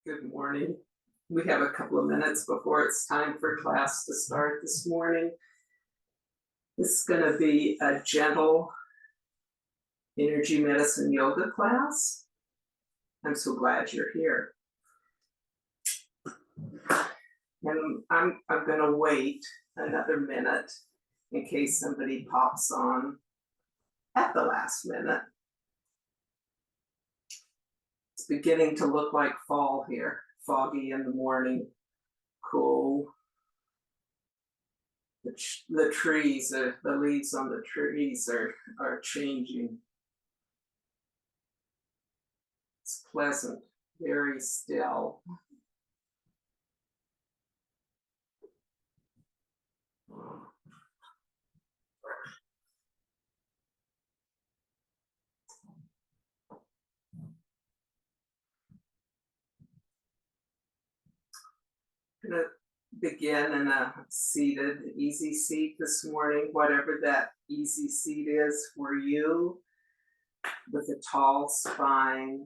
Good morning. We have a couple of minutes before it's time for class to start this morning. This is going to be a gentle energy medicine yoga class. I'm so glad you're here. And I'm going to wait another minute in case somebody pops on at the last minute. It's beginning to look like fall here. Foggy in the morning, cool. The trees, the leaves on the trees are changing. It's pleasant, very still. I'm going to begin in a seated easy seat this morning, whatever that easy seat is for you, with a tall spine,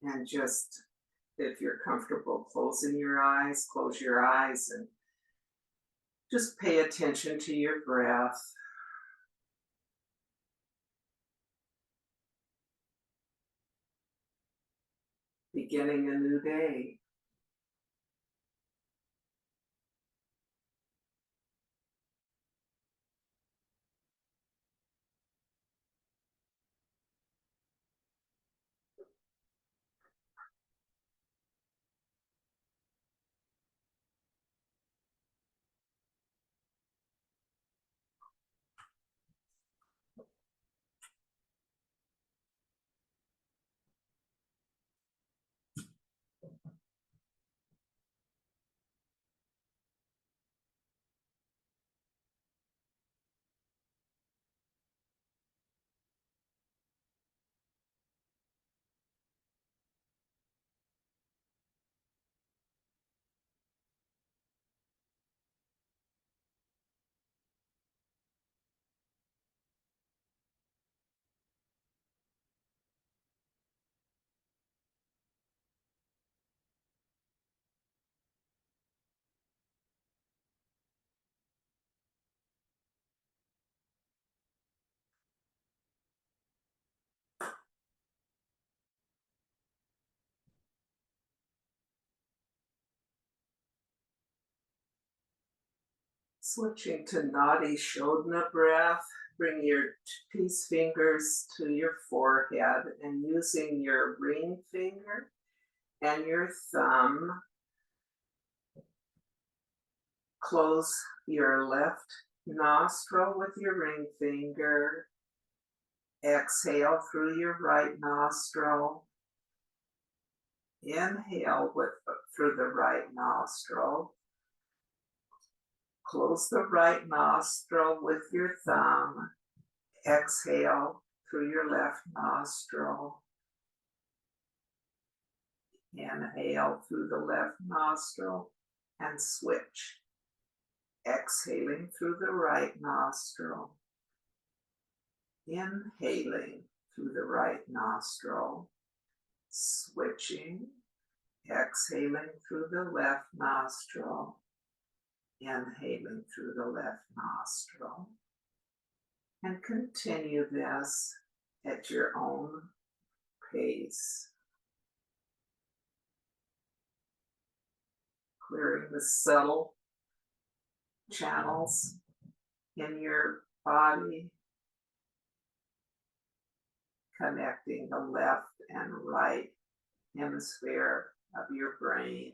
and just, if you're comfortable closing your eyes, close your eyes and just pay attention to your breath. Beginning a new day. Switching to Nadi Shodhana breath, bring your peace fingers to your forehead and using your ring finger and your thumb, close your left nostril with your ring finger. Exhale through your right nostril. Inhale through the right nostril. Close the right nostril with your thumb. Exhale through your left nostril. Inhale through the left nostril and switch. Exhaling through the right nostril. Inhaling through the right nostril. Switching. Exhaling through the left nostril. Inhaling through the left nostril. And continue this at your own pace. Clearing the subtle channels in your body, connecting the left and right hemisphere of your brain.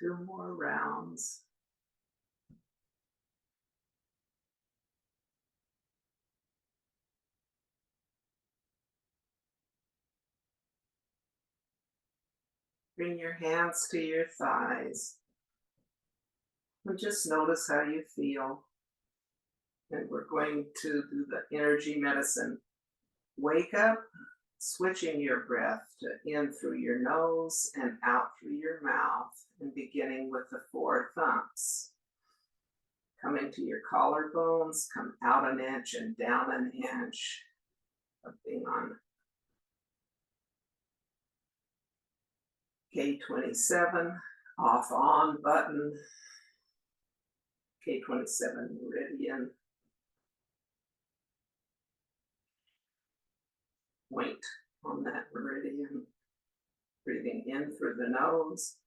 Two more rounds. Bring your hands to your thighs and just notice how you feel. And we're going to do the energy medicine. Wake up switching your breath to in through your nose and out through your mouth, and beginning with the four thumps. Coming to your collarbones, come out an inch and down an inch of being on K27, off on button, K27 meridian, point on that meridian, breathing in through the nose,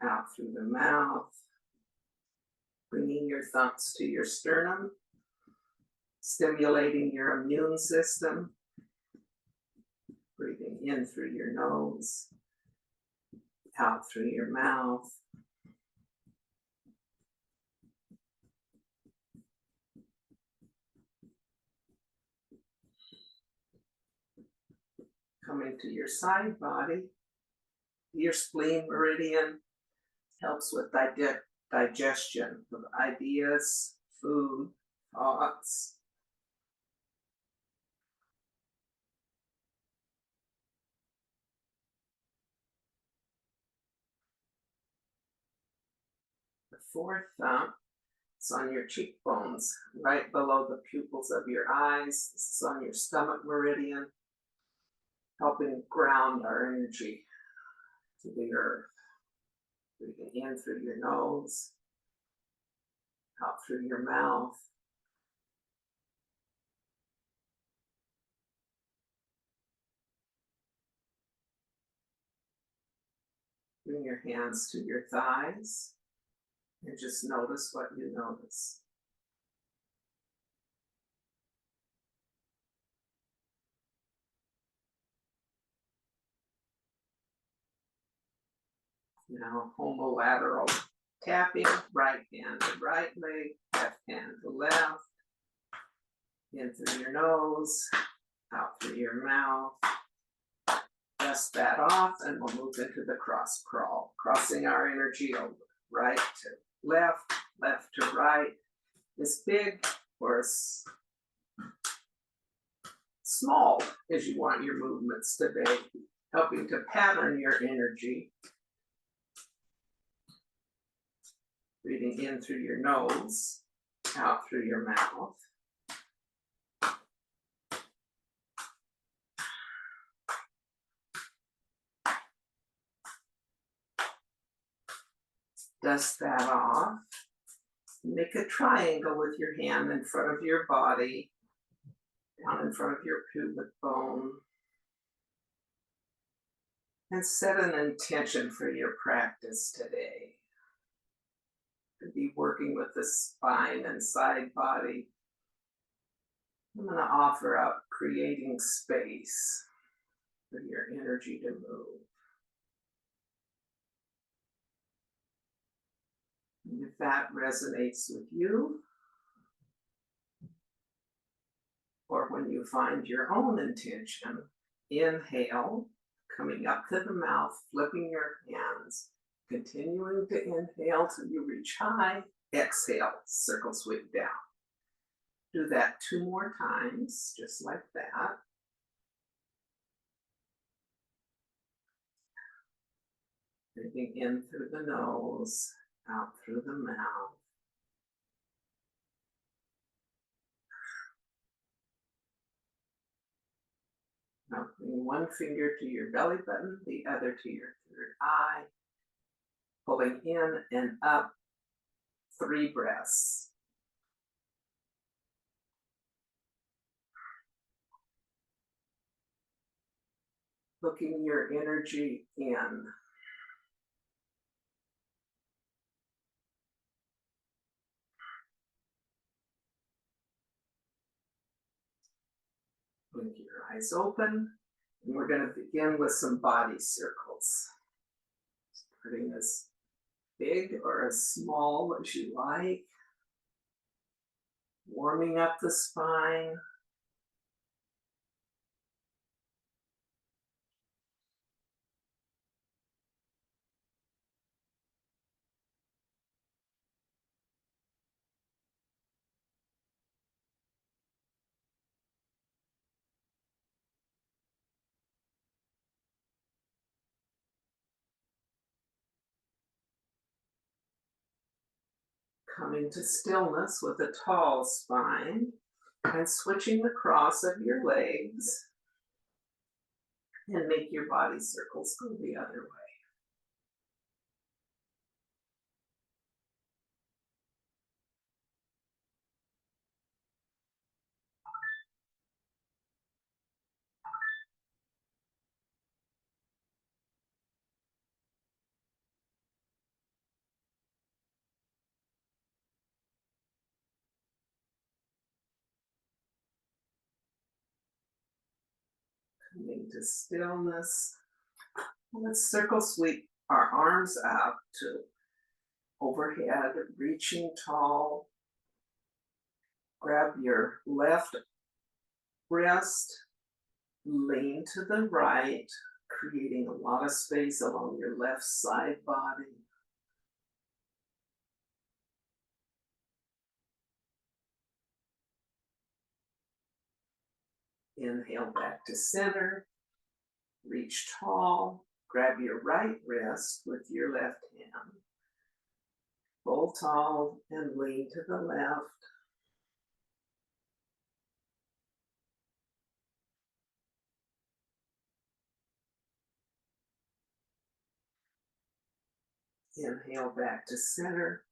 out through the mouth, bringing your thumps to your sternum, stimulating your immune system, breathing in through your nose, out through your mouth. Coming to your side body, your spleen meridian helps with digestion of ideas, food, thoughts. The fourth thumb is on your cheekbones, right below the pupils of your eyes. This is on your stomach meridian, helping ground our energy to the earth. Breathing in through your nose, out through your mouth. Bring your hands to your thighs and just notice what you notice. Now, homolateral tapping, right hand to right leg, left hand to left, in through your nose, out through your mouth. Dust that off, and we'll move into the cross crawl, crossing our energy over, right to left, left to right, as big or as small as you want your movements to be, helping to pattern your energy. Breathing in through your nose, out through your mouth. Dust that off. Make a triangle with your hand in front of your body, down in front of your pubic bone. And set an intention for your practice today. Could be working with the spine and side body. I'm going to offer up creating space for your energy to move. And if that resonates with you, or when you find your own intention, inhale, coming up to the mouth, flipping your hands, continuing to inhale till you reach high, exhale, circle sweep down. Do that 2 more times, just like that. Breathing in through the nose, out through the mouth. Now bring one finger to your belly button, the other to your third eye. Pulling in and up, 3 breaths. Looking your energy in. Blink your eyes open, and we're going to begin with some body circles. Starting as big or as small as you like. Warming up the spine. Coming to stillness with a tall spine and switching the cross of your legs and make your body circles go the other way. Coming to stillness. Let's circle sweep our arms out to overhead, reaching tall. Grab your left wrist, lean to the right, creating a lot of space along your left side body. Inhale back to center, reach tall, grab your right wrist with your left hand. Pull tall and lean to the left. Inhale back to center.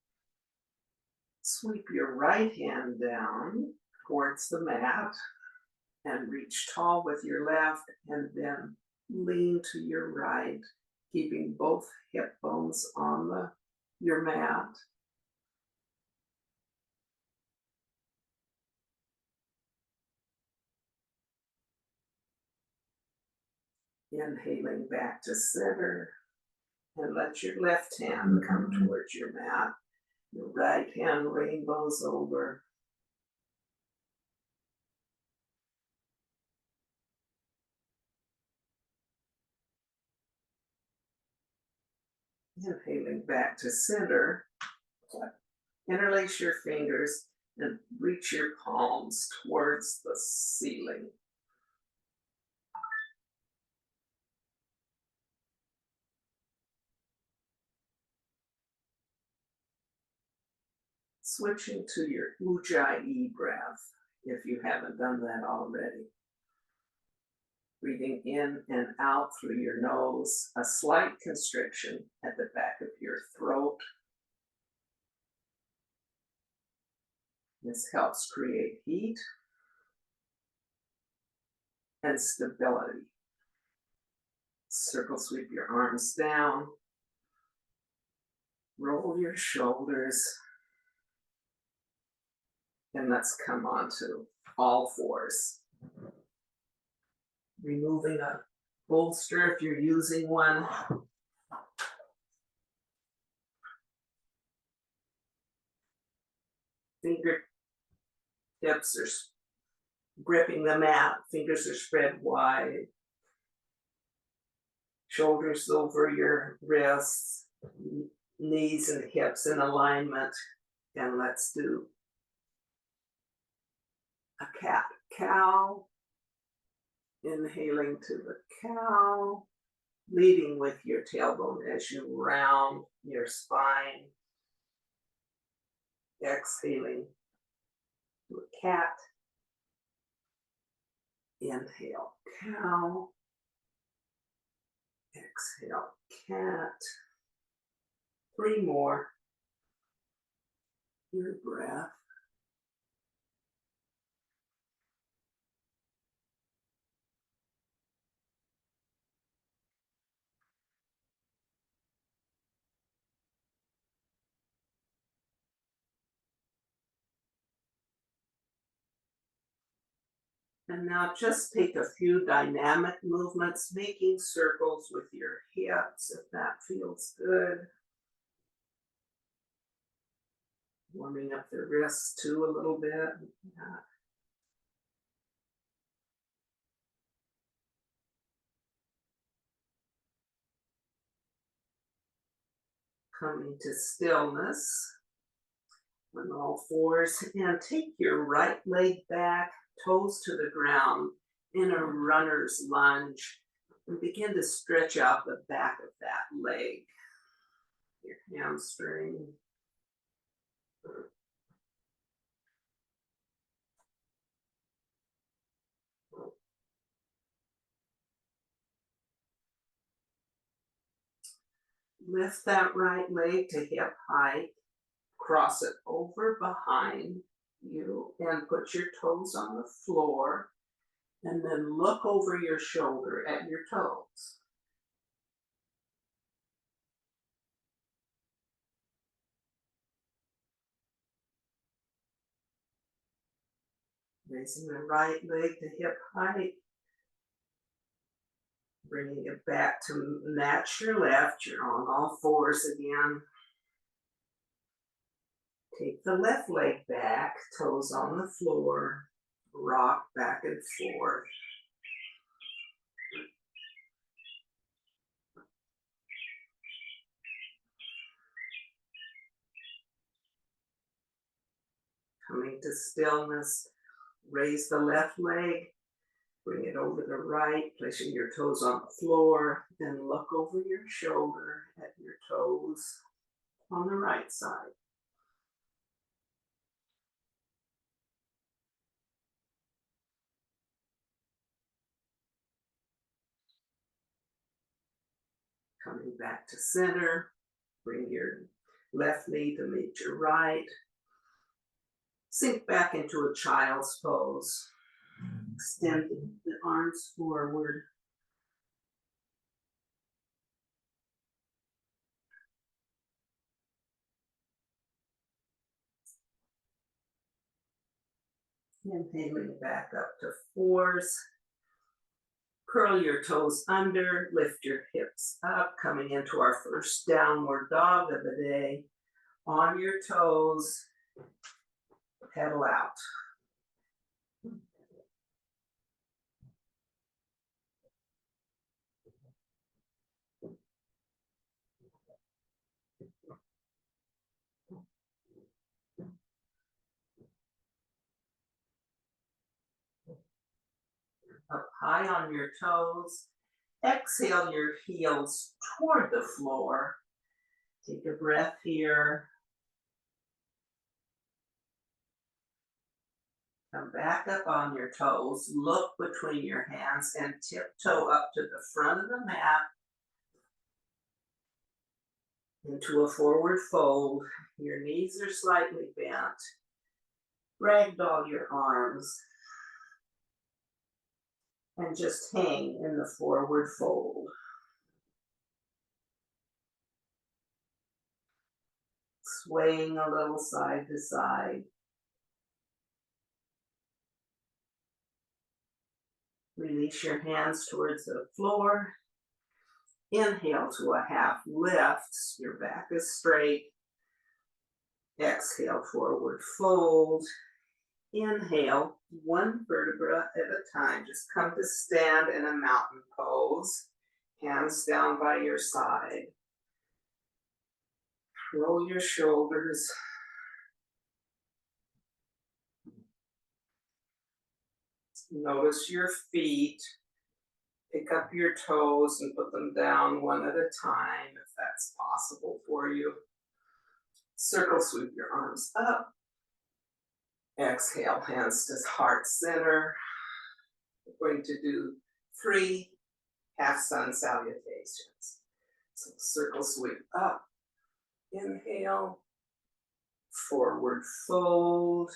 Sweep your right hand down towards the mat and reach tall with your left and then lean to your right, keeping both hip bones on your mat. Inhaling back to center and let your left hand come towards your mat. Your right hand rainbows over. Inhaling back to center. Interlace your fingers and reach your palms towards the ceiling. Switching to your Ujjayi breath, if you haven't done that already. Breathing in and out through your nose, a slight constriction at the back of your throat. This helps create heat and stability. Circle sweep your arms down. Roll your shoulders. And let's come on to all fours. Removing a bolster if you're using one. Fingertips are gripping the mat, fingers are spread wide. Shoulders over your wrists, knees and hips in alignment. And let's do a cat-cow. Inhaling to the cow, leading with your tailbone as you round your spine. Exhaling to a cat. Inhale, cow. Exhale, cat. 3 more. Your breath. And now just take a few dynamic movements, making circles with your hips if that feels good. Warming up the wrists too a little bit. Yeah. Coming to stillness on all fours, and take your right leg back, toes to the ground in a runner's lunge, and begin to stretch out the back of that leg. Your hamstring, Lift that right leg to hip height, cross it over behind you, and put your toes on the floor, and then look over your shoulder at your toes. Raising the right leg to hip height, bringing it back to match your left. You're on all fours again. Take the left leg back, toes on the floor, rock back and forth. Coming to stillness, raise the left leg, bring it over the right, placing your toes on the floor, then look over your shoulder at your toes on the right side. Coming back to center, bring your left knee to meet your right. Sink back into a child's pose, extending the arms forward. Inhaling back up to fours. Curl your toes under, lift your hips up, coming into our first downward dog of the day. On your toes, pedal out. Up high on your toes. Exhale your heels toward the floor. Take a breath here. Come back up on your toes. Look between your hands and tiptoe up to the front of the mat into a forward fold. Your knees are slightly bent. Ragdoll your arms and just hang in the forward fold. Swaying a little side to side. Release your hands towards the floor. Inhale to a half lift. Your back is straight. Exhale, forward fold. Inhale, one vertebra at a time. Just come to stand in a mountain pose. Hands down by your side. Roll your shoulders. Notice your feet. Pick up your toes and put them down one at a time if that's possible for you. Circle sweep your arms up. Exhale, hands to heart center. We're going to do 3 half sun salutations. So circle sweep up. Inhale. Forward fold.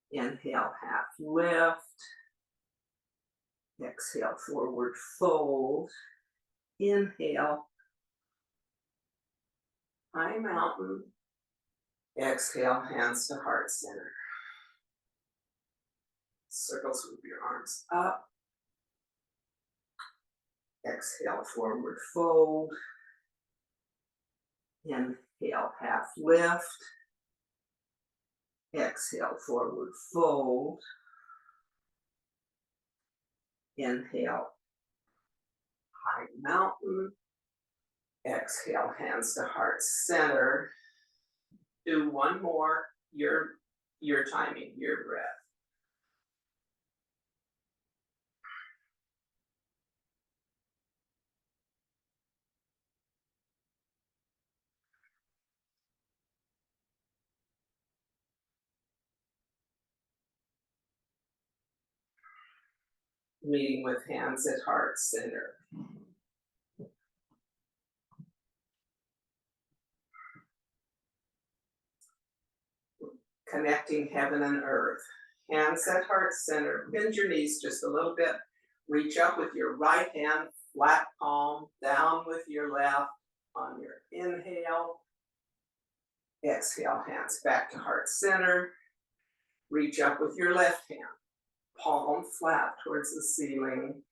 Inhale, half lift. Exhale, forward fold. Inhale, high mountain. Exhale, hands to heart center. Circle sweep your arms up. Exhale, forward fold. Inhale, half lift. Exhale, forward fold. Inhale, high mountain. Exhale, hands to heart center. Do one more, your timing, your breath. meeting with hands at heart center. Connecting heaven and earth. Hands at heart center. Bend your knees just a little bit. Reach up with your right hand, flat palm, down with your left on your inhale. Exhale, hands back to heart center. Reach up with your left hand, palm flat towards the ceiling.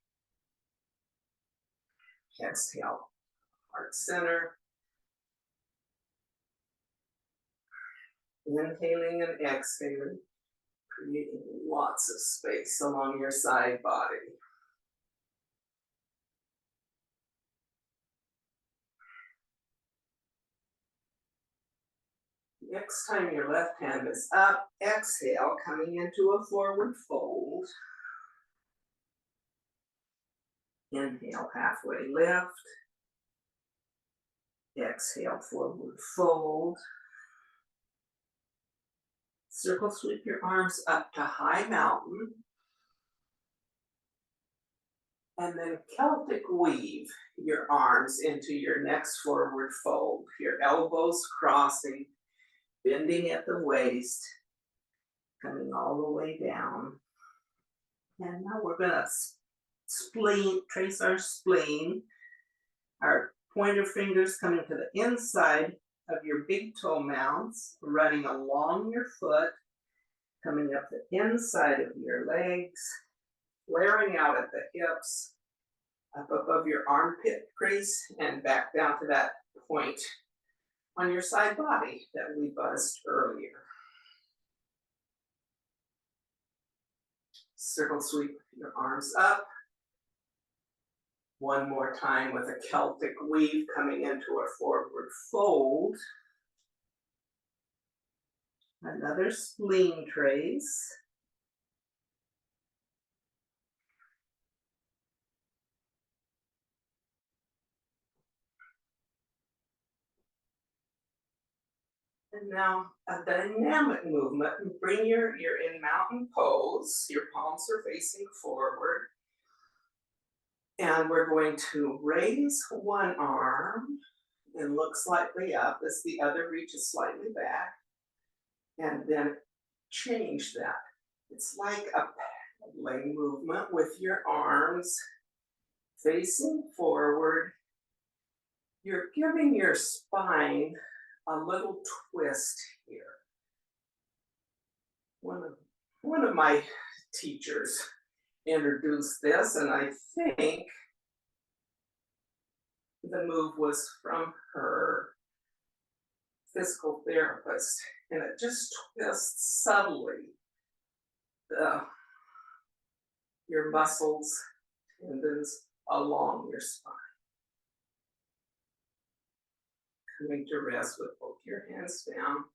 Exhale, heart center. Inhaling and exhaling, creating lots of space along your side body. Next time your left hand is up, exhale, coming into a forward fold. Inhale, halfway lift. Exhale, forward fold. Circle sweep your arms up to high mountain. And then Celtic weave your arms into your next forward fold. Your elbows crossing, bending at the waist, coming all the way down. And now we're gonna trace our spleen. Our pointer fingers coming to the inside of your big toe mounds, running along your foot, coming up the inside of your legs, flaring out at the hips, up above your armpit crease, and back down to that point on your side body that we buzzed earlier. Circle sweep your arms up. One more time with a Celtic weave coming into a forward fold. Another spleen trace. And now a dynamic movement. Bring you're in mountain pose. Your palms are facing forward. And we're going to raise one arm and look slightly up as the other reaches slightly back. And then change that. It's like a paddling movement with your arms facing forward. You're giving your spine a little twist here. One of my teachers introduced this, and I think the move was from her physical therapist, and it just twists subtly your muscles, tendons along your spine. Coming to rest with both your hands down.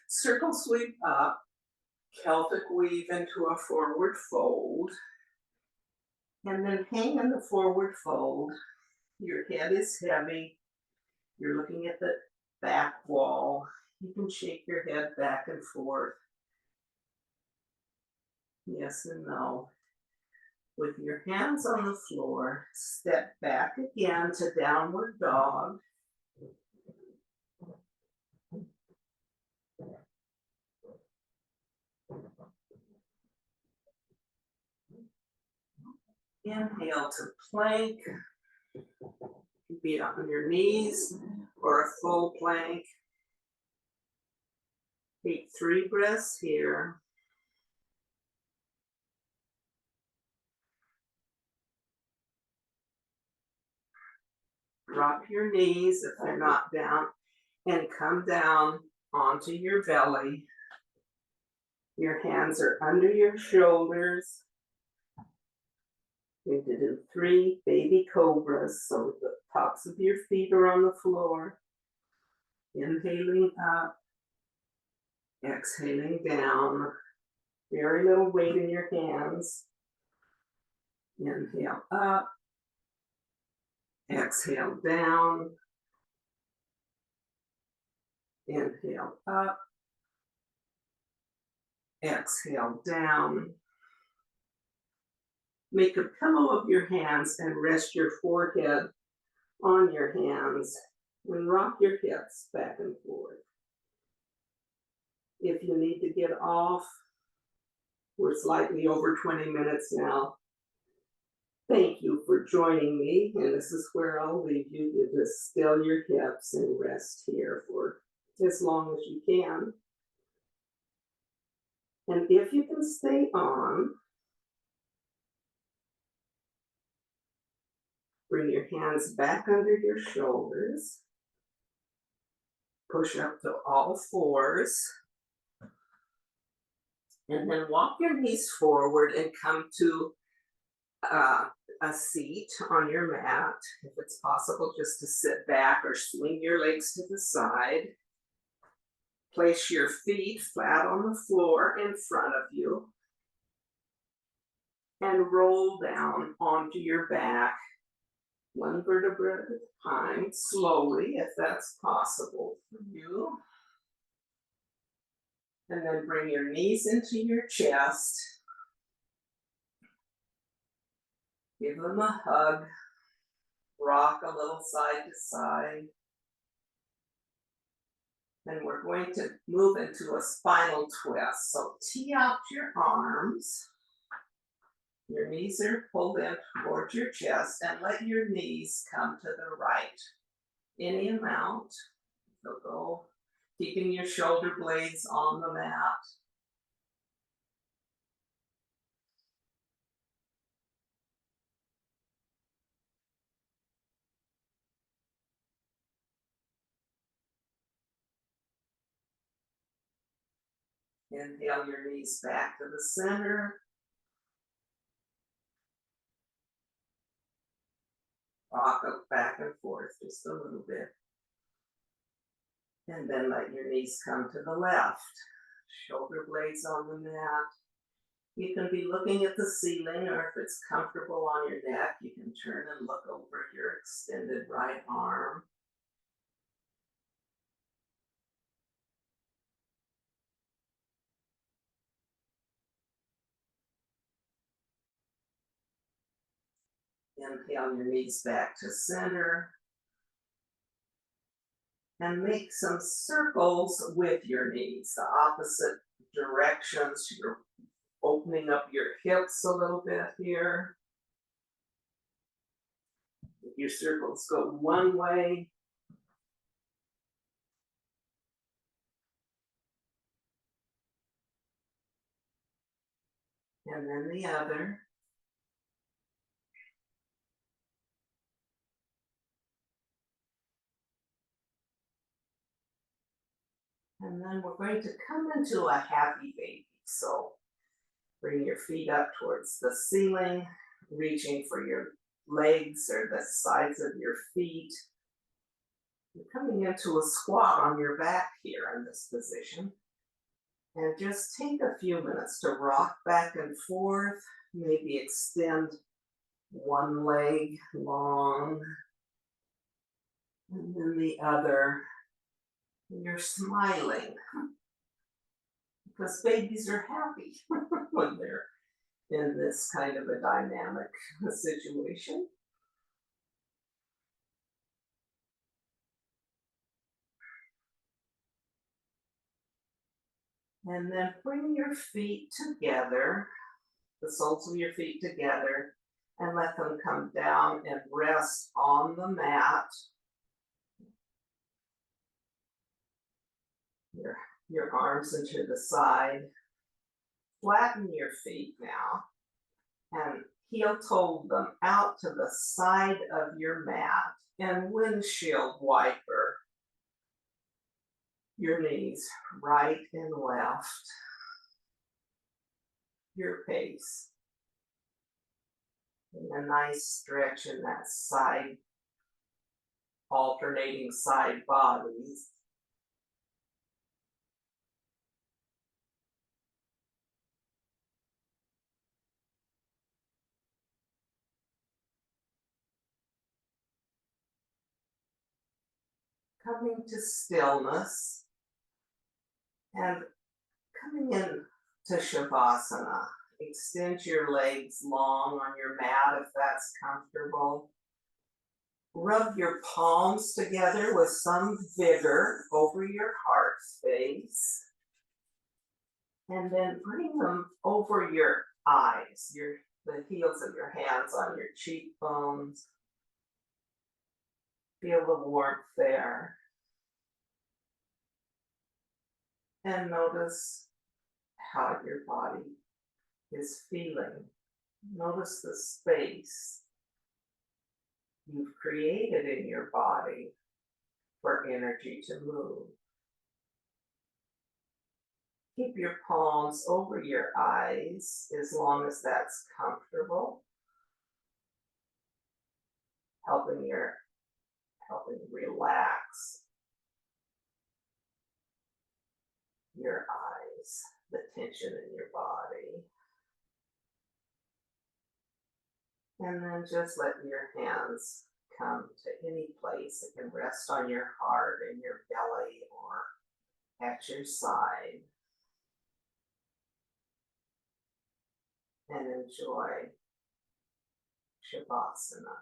Circle sweep up, Celtic weave into a forward fold, and then hang in the forward fold. Your head is heavy. You're looking at the back wall. You can shake your head back and forth. Yes and no. With your hands on the floor, step back again to downward dog. Inhale to plank. Be it on your knees or a full plank. Take 3 breaths here. Drop your knees if they're not down and come down onto your belly. Your hands are under your shoulders. You're going to do 3 baby cobras, so the tops of your feet are on the floor. Inhaling up, exhaling down. Very little weight in your hands. Inhale up, exhale down. Inhale up, exhale down. Make a pillow of your hands and rest your forehead on your hands and rock your hips back and forth. If you need to get off, we're slightly over 20 minutes now. Thank you for joining me, and this is where I'll leave you. You just still your hips and rest here for as long as you can. And if you can stay on, bring your hands back under your shoulders. Push up to all fours. And then walk your knees forward and come to a seat on your mat. If it's possible, just to sit back or swing your legs to the side. Place your feet flat on the floor in front of you. And roll down onto your back, one vertebra at a time, slowly, if that's possible for you. And then bring your knees into your chest. Give them a hug. Rock a little side to side. And we're going to move into a spinal twist. So tee out your arms. Your knees are pulled in towards your chest, and let your knees come to the right. Any amount. So go, keeping your shoulder blades on the mat. Inhale your knees back to the center. Rock up back and forth just a little bit. And then let your knees come to the left. Shoulder blades on the mat. You can be looking at the ceiling, or if it's comfortable on your neck, you can turn and look over your extended right arm. Inhale your knees back to center. And make some circles with your knees, the opposite directions. You're opening up your hips a little bit here. If your circles go one way, and then the other. And then we're going to come into a happy baby. So bring your feet up towards the ceiling, reaching for your legs or the sides of your feet. You're coming into a squat on your back here in this position. And just take a few minutes to rock back and forth, maybe extend one leg long, and then the other. And you're smiling, because babies are happy when they're in this kind of a dynamic situation. And then bring your feet together, the soles of your feet together, and let them come down and rest on the mat. Your arms into the side. Flatten your feet now and heel toe them out to the side of your mat and windshield wiper your knees right and left, your pace. And a nice stretch in that side, alternating side bodies. Coming to stillness and coming in to Shavasana. extend your legs long on your mat if that's comfortable. Rub your palms together with some vigor over your heart space. And then bring them over your eyes, the heels of your hands on your cheekbones. Feel the warmth there. And notice how your body is feeling. Notice the space you've created in your body for energy to move. Keep your palms over your eyes as long as that's comfortable, helping relax your eyes, the tension in your body. And then just let your hands come to any place. It can rest on your heart, in your belly, or at your side. And enjoy Shavasana.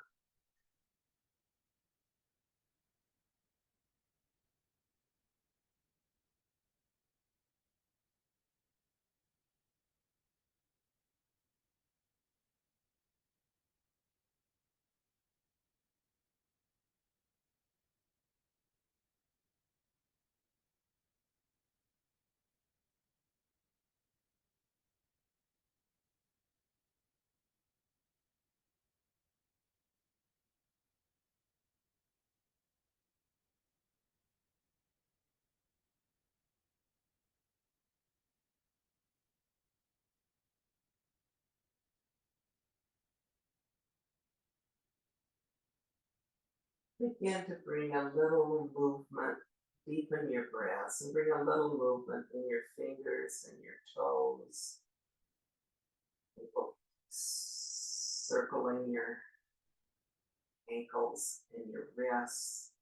Begin to bring a little movement, deepen your breaths, and bring a little movement in your fingers and your toes. Circling your ankles and your wrists,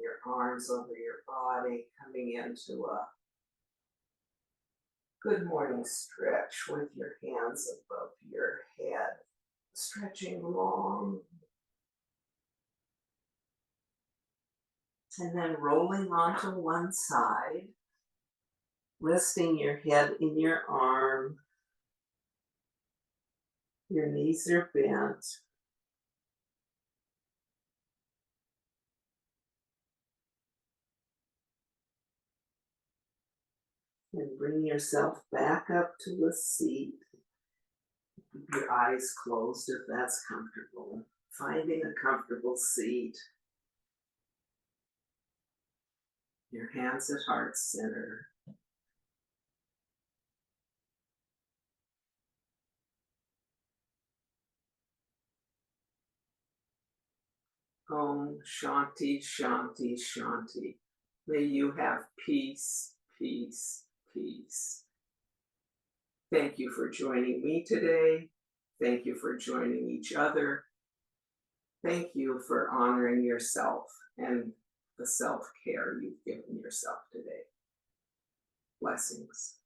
your arms over your body, coming into a good morning stretch with your hands above your head, stretching long. And then rolling onto one side, resting your head in your arm. Your knees are bent. And bring yourself back up to a seat. Keep your eyes closed if that's comfortable. Finding a comfortable seat. Your hands at heart center. Om Shanti, Shanti, Shanti. May you have peace, peace, peace. Thank you for joining me today. Thank you for joining each other. Thank you for honoring yourself and the self-care you've given yourself today. Blessings.